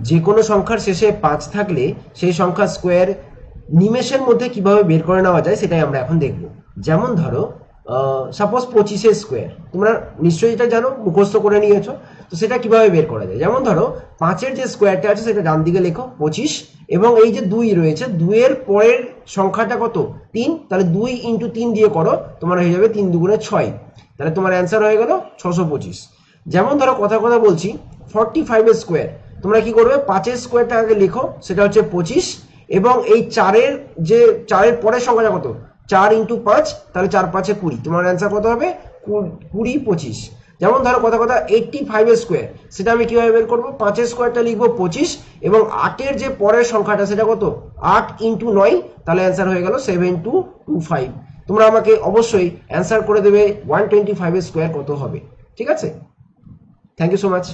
যে কোনো সংখ্যার শেষে 5 থাকলে সেই সংখ্যার স্কোয়ার নিমেষের মধ্যে কিভাবে বের করে নেওয়া যায় সেটাই আমরা এখন দেখব। যেমন ধরো সাপোজ 25-এর স্কোয়ার, তোমরা নিশ্চয়ই এটা জানো, মুখস্থ করে নিয়েছো। তো সেটা কিভাবে বের করা যায়, যেমন ধরো 5-এর যে স্কোয়ারটা আছে সেটা ডান দিকে লেখো 25, এবং এই যে 2 রয়েছে, 2-এর পরের সংখ্যাটা কত 3, তাহলে 2 ইন্টু 3 দিয়ে করো, তোমার হয়ে যাবে 3 দুগুণে 6, তাহলে তোমার অ্যান্সার হয়ে গেল 625। যেমন ধরো কথা বলছি 45-এর স্কোয়ার, তোমরা কি করবে 5-এর স্কোয়ারটা আগে লেখো, সেটা হচ্ছে 25, এবং এই 4-এর পরের সংখ্যাটা কত 4 ইন্টু 5, তাহলে 4-5-এ 20, তোমার অ্যান্সার কত হবে 20, 25। যেমন ধরো কথা 85-এর স্কোয়ার, সেটা আমি কিভাবে বের করবো, 5-এর স্কোয়ারটা লিখবো 25, এবং 8-এর যে পরের সংখ্যাটা সেটা কত 8 ইন্টু 9, তাহলে অ্যান্সার হয়ে গেল 7225। তোমরা আমাকে অবশ্যই অ্যান্সার করে দেবে 125-এর স্কোয়ার কত হবে। ঠিক আছে, থ্যাংক ইউ সো মাচ।